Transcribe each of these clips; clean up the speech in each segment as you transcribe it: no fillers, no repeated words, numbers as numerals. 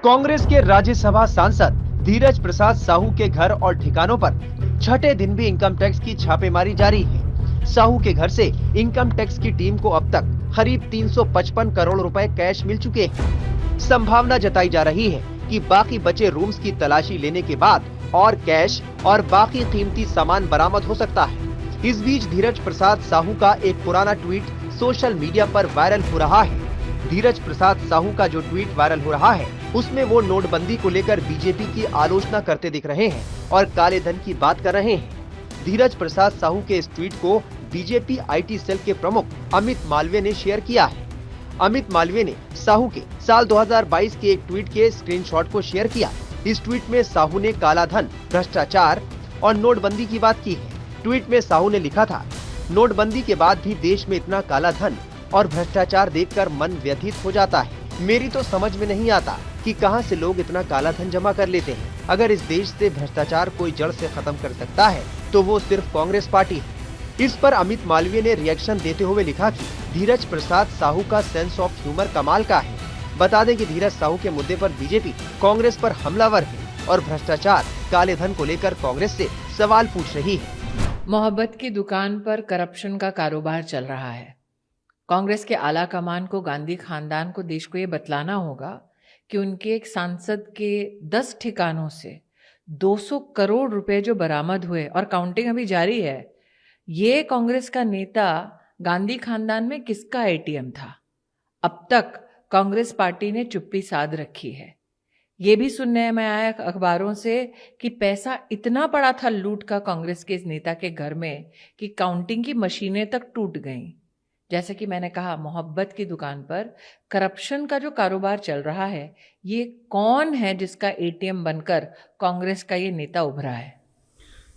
कांग्रेस के राज्यसभा सांसद धीरज प्रसाद साहू के घर और ठिकानों पर छठे दिन भी इनकम टैक्स की छापेमारी जारी है। साहू के घर से इनकम टैक्स की टीम को अब तक करीब 355 करोड़ रुपए कैश मिल चुके हैं। संभावना जताई जा रही है कि बाकी बचे रूम्स की तलाशी लेने के बाद और कैश और बाकी कीमती सामान बरामद हो सकता है। इस बीच धीरज प्रसाद साहू का एक पुराना ट्वीट सोशल मीडिया पर वायरल हो रहा है। धीरज प्रसाद साहू का जो ट्वीट वायरल हो रहा है उसमें वो नोटबंदी को लेकर बीजेपी की आलोचना करते दिख रहे हैं और काले धन की बात कर रहे हैं। धीरज प्रसाद साहू के इस ट्वीट को बीजेपी आईटी सेल के प्रमुख अमित मालवीय ने शेयर किया है। अमित मालवीय ने साहू के साल 2022 के एक ट्वीट के स्क्रीनशॉट को शेयर किया। इस ट्वीट में साहू ने काला धन, भ्रष्टाचार और नोटबंदी की बात की है। ट्वीट में साहू ने लिखा था, नोटबंदी के बाद भी देश में इतना काला धन और भ्रष्टाचार देखकर मन व्यथित हो जाता है। मेरी तो समझ में नहीं आता कि कहां से लोग इतना काला धन जमा कर लेते हैं। अगर इस देश से भ्रष्टाचार कोई जड़ से खत्म कर सकता है तो वो सिर्फ कांग्रेस पार्टी है। इस पर अमित मालवीय ने रिएक्शन देते हुए लिखा कि धीरज प्रसाद साहू का सेंस ऑफ ह्यूमर कमाल का है। बता दें कि धीरज साहू के मुद्दे पर बीजेपी कांग्रेस पर हमलावर है और भ्रष्टाचार, काले धन को लेकर कांग्रेस से सवाल पूछ रही है। मोहब्बत की दुकान पर करप्शन का कारोबार चल रहा है। कांग्रेस के आला कमान को, गांधी खानदान को, देश को ये बतलाना होगा कि उनके एक सांसद के 10 ठिकानों से 200 करोड़ रुपए जो बरामद हुए और काउंटिंग अभी जारी है, ये कांग्रेस का नेता गांधी खानदान में किसका एटीएम था? अब तक कांग्रेस पार्टी ने चुप्पी साध रखी है। ये भी सुनने में आया अखबारों से कि पैसा इतना पड़ा था लूट का कांग्रेस के इस नेता के घर में कि काउंटिंग की मशीनें तक टूट गईं। जैसे कि मैंने कहा, मोहब्बत की दुकान पर करप्शन का जो कारोबार चल रहा है, ये कौन है जिसका एटीएम बनकर कांग्रेस का ये नेता उभरा है?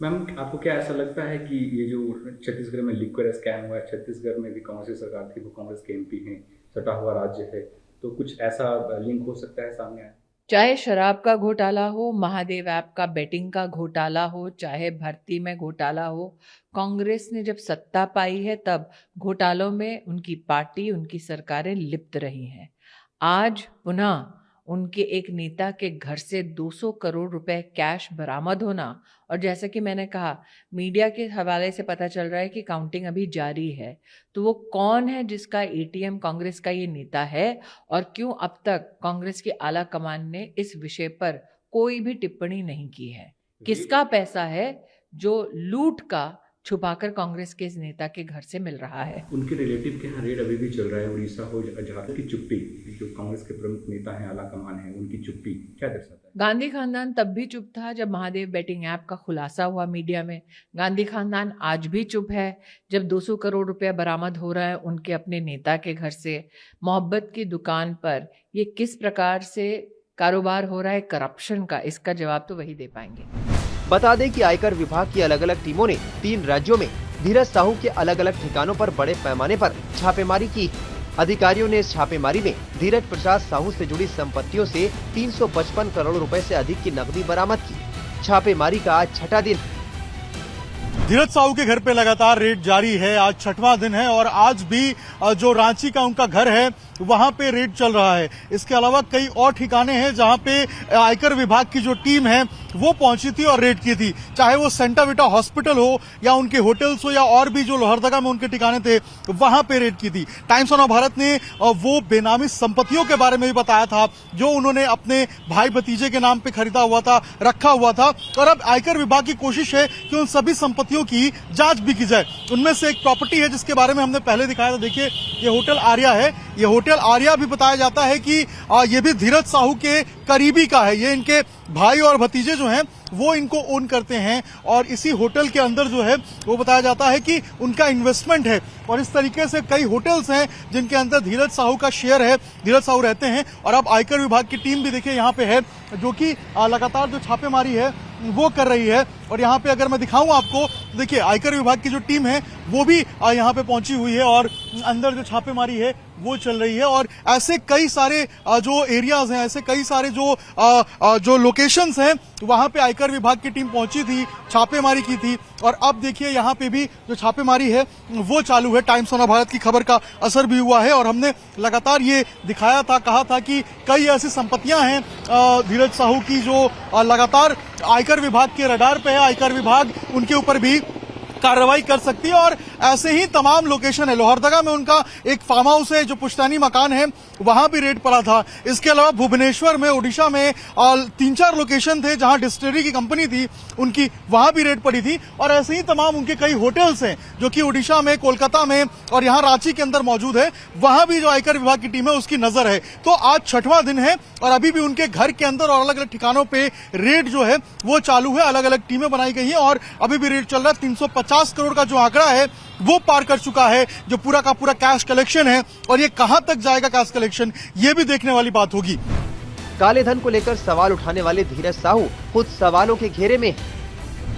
मैम, आपको क्या ऐसा लगता है कि ये जो छत्तीसगढ़ में लिक्विड स्कैम हुआ है, छत्तीसगढ़ में भी कांग्रेस की सरकार थी, वो कांग्रेस के एमपी हैं, सटा हुआ राज्य है, तो कुछ ऐसा लिंक हो सकता है सामने आया? चाहे शराब का घोटाला हो, महादेव ऐप का बेटिंग का घोटाला हो, चाहे भर्ती में घोटाला हो, कांग्रेस ने जब सत्ता पाई है तब घोटालों में उनकी पार्टी, उनकी सरकारें लिप्त रही हैं। आज पुनः उनके एक नेता के घर से 200 करोड़ रुपए कैश बरामद होना, और जैसा कि मैंने कहा, मीडिया के हवाले से पता चल रहा है कि काउंटिंग अभी जारी है, तो वो कौन है जिसका एटीएम कांग्रेस का ये नेता है और क्यों अब तक कांग्रेस की आला कमान ने इस विषय पर कोई भी टिप्पणी नहीं की है? किसका पैसा है जो लूट का छुपाकर कांग्रेस के इस नेता के घर से मिल रहा है? उनके रिलेटिव के यहाँ रेड अभी भी चल रहा है, उड़ीसा हो, झारखंड की चुप्पी, जो कांग्रेस के प्रमुख नेता हैं, आला कमान है, उनकी चुप्पी क्या दर्शाता है? गांधी खानदान तब भी चुप था जब महादेव बेटिंग ऐप का खुलासा हुआ मीडिया में। गांधी खानदान आज भी चुप है जब 200 करोड़ रुपया बरामद हो रहा है उनके अपने नेता के घर से। मोहब्बत की दुकान पर ये किस प्रकार से कारोबार हो रहा है करप्शन का, इसका जवाब तो वही दे पाएंगे। बता दें कि आयकर विभाग की अलग अलग टीमों ने 3 राज्यों में धीरज साहू के अलग अलग ठिकानों पर बड़े पैमाने पर छापेमारी की। अधिकारियों ने इस छापेमारी में धीरज प्रसाद साहू से जुड़ी संपत्तियों से 355 करोड़ रुपए से अधिक की नकदी बरामद की। छापेमारी का आज छठा दिन है। धीरज साहू के घर पे लगातार रेड जारी है। आज छठवां दिन है और आज भी जो रांची का उनका घर है वहां पे रेड चल रहा है। इसके अलावा कई और ठिकाने हैं जहां पे आयकर विभाग की जो टीम है वो पहुंची थी और रेड की थी, चाहे वो सेंटा विटा हॉस्पिटल हो या उनके होटल्स हो या और भी जो लोहरदगा में उनके ठिकाने थे वहां पे रेड की थी। टाइम्स ऑफ भारत ने वो बेनामी संपत्तियों के बारे में भी बताया था जो उन्होंने अपने भाई भतीजे के नाम पे खरीदा हुआ था, रखा हुआ था, और अब आयकर विभाग की कोशिश है कि उन सभी संपत्तियों की जांच भी की जाए। उनमें से एक प्रॉपर्टी है जिसके बारे में हमने पहले दिखाया था, देखिए ये होटल आर्या है। ये होटल आर्या भी बताया जाता है कि ये भी धीरज साहू के करीबी का है। ये इनके भाई और भतीजे जो हैं वो इनको ओन करते हैं और इसी होटल के अंदर जो है वो बताया जाता है कि उनका इन्वेस्टमेंट है। और इस तरीके से कई होटल्स हैं जिनके अंदर धीरज साहू का शेयर है, धीरज साहू रहते हैं। और अब आयकर विभाग की टीम भी देखिए यहाँ पे है जो कि लगातार जो छापेमारी है वो कर रही है। और यहाँ पे अगर मैं दिखाऊं आपको, देखिए आयकर विभाग की जो टीम है वो भी यहाँ पे पहुंची हुई है और अंदर जो छापेमारी है वो चल रही है। और ऐसे कई सारे जो एरियाज हैं, ऐसे कई सारे जो लोकेशंस हैं, वहां पे आयकर विभाग की टीम पहुंची थी, छापेमारी की थी। और अब देखिए यहाँ पे भी जो छापेमारी है वो चालू है। टाइम्स ऑफ भारत की खबर का असर भी हुआ है और हमने लगातार ये दिखाया था, कहा था कि कई ऐसी संपत्तियां हैं धीरज साहू की जो लगातार आयकर विभाग के रडार पे है। आयकर विभाग उनके ऊपर भी कार्रवाई कर सकती है और ऐसे ही तमाम लोकेशन है। लोहरदगा में उनका एक फार्म हाउस है, जो पुश्तैनी मकान है, वहां भी रेड पड़ा था। इसके अलावा भुवनेश्वर में, ओडिशा में 3-4 लोकेशन थे जहां डिस्टिलरी की कंपनी थी उनकी, वहां भी रेड पड़ी थी। और ऐसे ही तमाम उनके कई होटल्स हैं जो कि ओडिशा में, कोलकाता में और यहाँ रांची के अंदर मौजूद है, वहां भी जो आयकर विभाग की टीम है उसकी नजर है। तो आज 6वां दिन है और अभी भी उनके घर के अंदर और अलग अलग ठिकानों पे रेड जो है वो चालू है। अलग अलग टीमें बनाई गई हैं और अभी भी रेड चल रहा है। 350 करोड़ का जो आंकड़ा है वो पार कर चुका है, जो पूरा का पूरा कैश कलेक्शन है। और ये कहां तक जाएगा कैश कलेक्शन, ये भी देखने वाली बात होगी। काले धन को लेकर सवाल उठाने वाले धीरज साहू खुद सवालों के घेरे में हैं।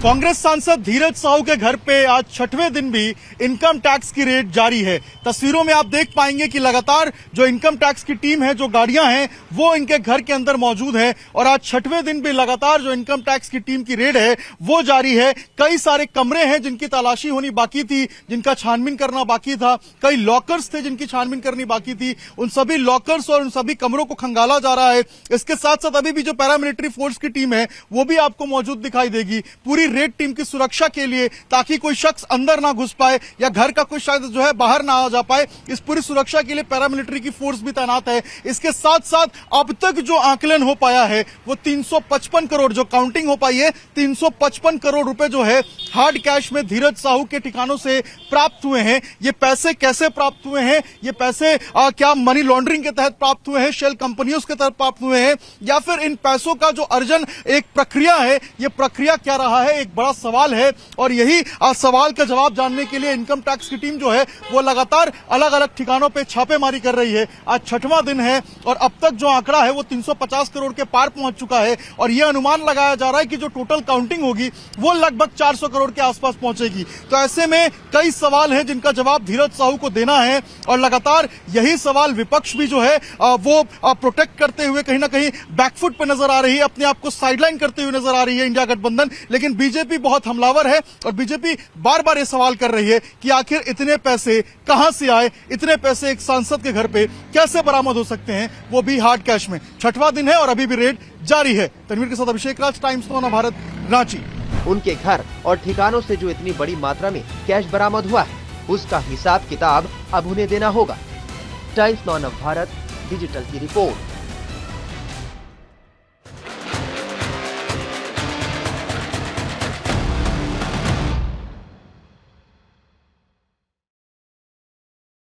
कांग्रेस सांसद धीरज साहू के घर पे आज 6वें दिन भी इनकम टैक्स की रेड जारी है। तस्वीरों में आप देख पाएंगे कि लगातार जो इनकम टैक्स की टीम है, जो गाड़ियां हैं, वो इनके घर के अंदर मौजूद है। और आज 6वें दिन भी लगातार जो इनकम टैक्स की टीम की रेड है वो जारी है। कई सारे कमरे हैं जिनकी तलाशी होनी बाकी थी, जिनका छानबीन करना बाकी था। कई लॉकर्स थे जिनकी छानबीन करनी बाकी थी। उन सभी लॉकर्स और उन सभी कमरों को खंगाला जा रहा है। इसके साथ साथ अभी भी जो पैरामिलिट्री फोर्स की टीम है वो भी आपको मौजूद दिखाई देगी पूरी रेड टीम की सुरक्षा के लिए, ताकि कोई शख्स अंदर ना घुस पाए या घर का कोई शख्स जो है बाहर ना आ जा पाए। इस पूरी सुरक्षा के लिए पैरामिलिट्री की फोर्स भी तैनात है। इसके साथ साथ अब तक जो आकलन हो पाया है वो 355 करोड़, जो काउंटिंग हो पाई है, 355 करोड़ रुपए जो है हार्ड कैश में धीरज साहू के ठिकानों से प्राप्त हुए हैं। ये पैसे कैसे प्राप्त हुए हैं, ये पैसे क्या मनी लॉन्ड्रिंग के तहत प्राप्त हुए हैं, शेल कंपनियों के तहत प्राप्त हुए हैं, या फिर इन पैसों का जो अर्जन एक प्रक्रिया है, ये प्रक्रिया क्या रहा है, एक बड़ा सवाल है। और यही सवाल का जवाब जानने के लिए इनकम टैक्स की टीम जो है वो लगातार अलग अलग ठिकानों पे छापेमारी कर रही है। आज 6वां दिन है और अब तक जो आंकड़ा है वो 350 करोड़ के पार पहुंच चुका है। और यह अनुमान लगाया जा रहा है कि जो टोटल काउंटिंग होगी वो लगभग 400 करोड़ के आसपास पहुंचेगी। तो ऐसे में कई सवाल हैं जिनका जवाब धीरज साहू को देना है और लगातार यही सवाल विपक्ष भी जो है वो प्रोटेक्ट करते हुए कहीं ना कहीं बैकफुट पे नजर आ रही है, अपने आप को साइडलाइन करते हुए नजर आ रही है इंडिया गठबंधन। लेकिन बीजेपी बहुत हमलावर है और बीजेपी बार बार ये सवाल कर रही है कि आखिर इतने पैसे कहां से आए, इतने पैसे एक सांसद के घर पे कैसे बरामद हो सकते हैं, वो भी हार्ड कैश में। 6वां दिन है और अभी भी रेड जारी है। तनवीर के साथ अभिषेक राज, टाइम्स ऑफ भारत, रांची। उनके घर और ठिकानों से जो इतनी बड़ी मात्रा में कैश बरामद हुआ है उसका हिसाब किताब अब उन्हें देना होगा। टाइम्स ऑफ भारत डिजिटल की रिपोर्ट।